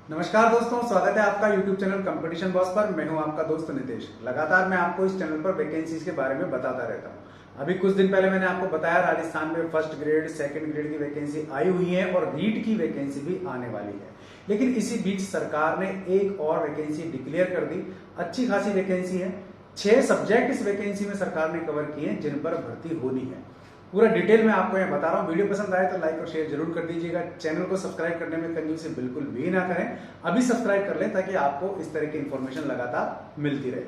नमस्कार दोस्तों, स्वागत है आपका YouTube चैनल कंपटीशन बॉस पर। मैं हूं आपका दोस्त नितेश। लगातार मैं आपको इस चैनल पर वैकेंसीज के बारे में बताता रहता हूं। अभी कुछ दिन पहले मैंने आपको बताया राजस्थान में फर्स्ट ग्रेड सेकंड ग्रेड की वैकेंसी आई हुई है और रीट की वैकेंसी भी आने वाली है। लेकिन इसी बीच सरकार ने एक और वैकेंसी डिक्लेयर कर दी। अच्छी खासी वैकेंसी है। 6 सब्जेक्ट इस वैकेंसी में सरकार ने कवर किए हैं जिन पर भर्ती होनी है। पूरा डिटेल में आपको यहाँ बता रहा हूँ। वीडियो पसंद आए तो लाइक और शेयर जरूर कर दीजिएगा। चैनल को सब्सक्राइब करने में कंजूसी बिल्कुल भी ना करें। अभी सब्सक्राइब कर लें ताकि आपको इस तरह की इंफॉर्मेशन लगातार मिलती रहे।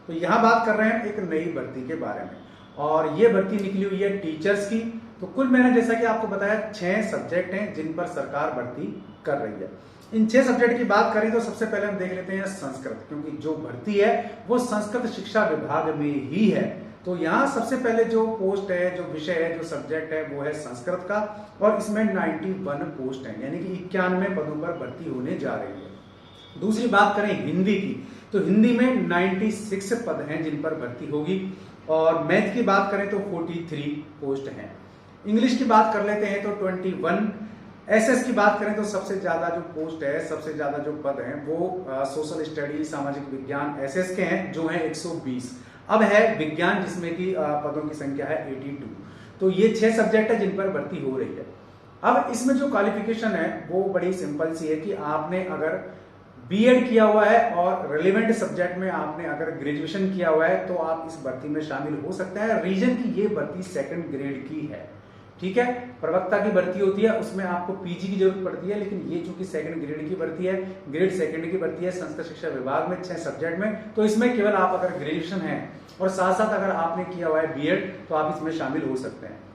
तो यहाँ बात कर रहे हैं एक नई भर्ती के बारे में, और ये भर्ती निकली हुई है टीचर्स की। तो कुल मैंने जैसा कि आपको बताया 6 सब्जेक्ट हैं जिन पर सरकार भर्ती कर रही है। इन 6 सब्जेक्ट की बात करें तो सबसे पहले हम देख लेते हैं संस्कृत, क्योंकि जो भर्ती है वो संस्कृत शिक्षा विभाग में ही है। तो यहाँ सबसे पहले जो पोस्ट है, जो विषय है, जो सब्जेक्ट है वो है संस्कृत का, और इसमें 91 पोस्ट है, यानी कि 91 पदों पर भर्ती होने जा रही है। दूसरी बात करें हिंदी की, तो हिंदी में 96 पद हैं जिन पर भर्ती होगी, और मैथ की बात करें तो 43 पोस्ट हैं। इंग्लिश की बात कर लेते हैं तो 21। एसएस की बात करें तो सबसे ज्यादा जो पोस्ट है, सबसे ज्यादा जो पद हैं वो सोशल स्टडी, सामाजिक विज्ञान एसएस के हैं, जो है 120। अब है विज्ञान जिसमें कि पदों की संख्या है 82। तो ये 6 सब्जेक्ट है जिन पर भर्ती हो रही है। अब इसमें जो क्वालिफिकेशन है वो बड़ी सिंपल सी है कि आपने अगर बीएड किया हुआ है और रिलेवेंट सब्जेक्ट में आपने अगर ग्रेजुएशन किया हुआ है तो आप इस भर्ती में शामिल हो सकते हैं। रीजन की ये भर्ती सेकंड ग्रेड की है, ठीक है। प्रवक्ता की भर्ती होती है, उसमें आपको पीजी की जरूरत पड़ती है, लेकिन ये चूंकि सेकंड ग्रेड की भर्ती है, ग्रेड सेकंड की भर्ती है संस्कृत शिक्षा विभाग में 6 सब्जेक्ट में, तो इसमें केवल आप अगर ग्रेजुएशन है और साथ साथ अगर आपने किया हुआ है बीएड तो आप इसमें शामिल हो सकते हैं।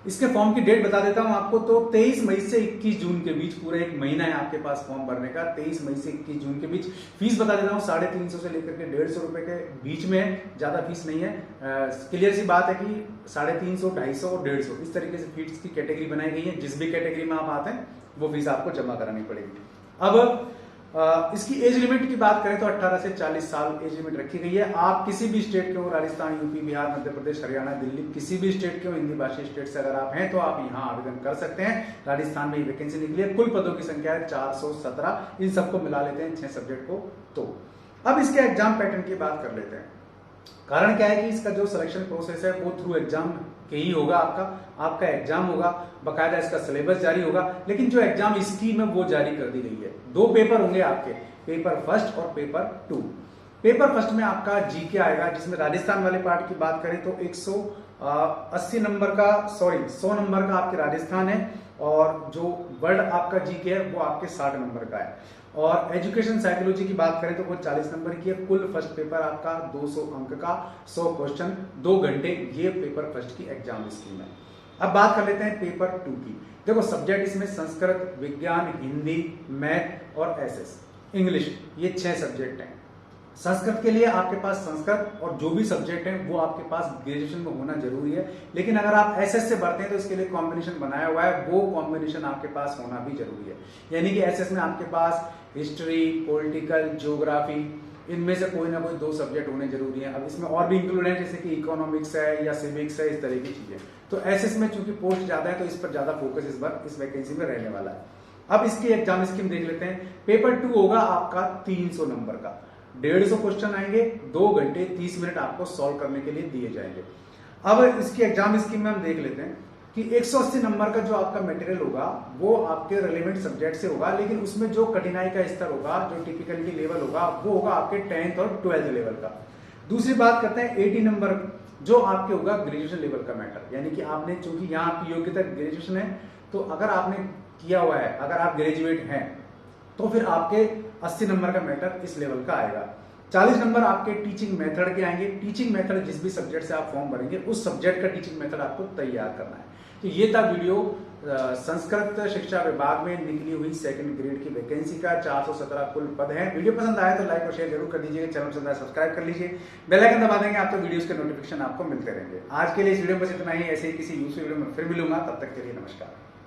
इसके फॉर्म की डेट बता देता हूं आपको। तो 23 मई से 21 जून के बीच पूरा एक महीना है आपके पास फॉर्म भरने का। 23 मई से 21 जून के बीच फीस बता देता हूं, 350 से लेकर के 150 रुपए के बीच में है, ज्यादा फीस नहीं है। क्लियर सी बात है कि 350, 250 और 150 इस तरीके से फीस की कैटेगरी बनाई गई है। जिस भी कैटेगरी में आप आते हैं वो फीस आपको जमा करानी पड़ेगी। अब इसकी एज लिमिट की बात करें तो 18 से 40 साल एज लिमिट रखी गई है। आप किसी भी स्टेट के हो, राजस्थान, यूपी, बिहार, मध्य प्रदेश, हरियाणा, दिल्ली, किसी भी स्टेट के हो, हिंदी भाषी स्टेट से अगर आप हैं तो आप यहाँ आवेदन कर सकते हैं। राजस्थान में वैकेंसी निकली है, कुल पदों की संख्या है 417। इन सबको मिला लेते हैं 6 सब्जेक्ट को। तो अब इसके एग्जाम पैटर्न की बात कर लेते हैं। कारण क्या है कि इसका जो सिलेक्शन प्रोसेस है वो थ्रू एग्जाम के ही होगा। आपका एग्जाम होगा, बकायदा इसका सिलेबस जारी होगा, लेकिन जो एग्जाम स्कीम है वो जारी कर दी गई है। 2 पेपर होंगे आपके, पेपर फर्स्ट और पेपर 2। पेपर फर्स्ट में आपका जीके आएगा, जिसमें राजस्थान वाले पार्ट की बात करें तो 180 नंबर का, 100 नंबर का आपके राजस्थान है, और जो वर्ल्ड आपका जीके है वो आपके 60 नंबर का है। और एजुकेशन साइकोलॉजी की बात करें तो वो 40 नंबर की है। कुल फर्स्ट पेपर आपका 200 अंक का, 100 क्वेश्चन, 2 घंटे, ये पेपर फर्स्ट की एग्जाम स्कीम है। अब बात कर लेते हैं पेपर 2 की। देखो सब्जेक्ट इसमें संस्कृत, विज्ञान, हिंदी, मैथ और एसएस, इंग्लिश, ये 6 सब्जेक्ट हैं। संस्कृत के लिए आपके पास संस्कृत और जो भी सब्जेक्ट है वो आपके पास ग्रेजुएशन में होना जरूरी है, लेकिन अगर आप एसएस से भरते हैं तो इसके लिए कॉम्बिनेशन बनाया हुआ है, वो कॉम्बिनेशन आपके पास होना भी जरूरी है। यानी कि एसएस में आपके पास हिस्ट्री, पॉलिटिकल, ज्योग्राफी, इनमें से कोई ना कोई 2 सब्जेक्ट होने जरूरी है। अब इसमें और भी इंक्लूड है, जैसे कि इकोनॉमिक्स है या सिविक्स है, इस तरह की चीजें। तो एसएस में चूंकि पोस्ट ज्यादा है तो इस पर ज्यादा फोकस इस बार इस वैकेंसी में रहने वाला है। अब इसकी एग्जाम स्कीम देख लेते हैं। पेपर 2 होगा आपका 300 नंबर का, 150 क्वेश्चन आएंगे, 2 घंटे 30 मिनट आपको सॉल्व करने के लिए दिए जाएंगे। अब इसकी एग्जाम स्कीम में हम देख लेते हैं कि 180 नंबर का जो आपका मटेरियल होगा वो आपके रिलेवेंट सब्जेक्ट से होगा, लेकिन उसमें जो कठिनाई का स्तर होगा, जो टिपिकलिटी लेवल होगा, वो होगा आपके 10th और 12th लेवल का। दूसरी बात करते हैं 80 नंबर, जो आपके होगा ग्रेजुएशन लेवल का मैटर। यानी कि आपने, चूंकि यहाँ आपकी योग्यता ग्रेजुएशन है, तो अगर आपने किया हुआ है, अगर आप ग्रेजुएट हैं तो फिर आपके 80 नंबर का मैटर इस लेवल का आएगा। 40 नंबर आपके टीचिंग मेथड के आएंगे। टीचिंग मेथड जिस भी सब्जेक्ट से आप फॉर्म भरेंगे उस सब्जेक्ट का टीचिंग मेथड आपको तैयार करना है। तो ये था वीडियो संस्कृत शिक्षा विभाग में निकली हुई सेकंड ग्रेड की वैकेंसी का। 417 कुल पद हैं। वीडियो पसंद आए तो लाइक और शेयर जरूर कर दीजिएगा। चैनल पसंद आए सब्सक्राइब कर लीजिए, बेल आइकन दबा देंगे आप तो वीडियोस के नोटिफिकेशन आपको मिलते रहेंगे। आज के लिए इस वीडियो में बस इतना ही। ऐसे ही किसी यूजफुल वीडियो में फिर मिलूंगा, तब तक के लिए नमस्कार।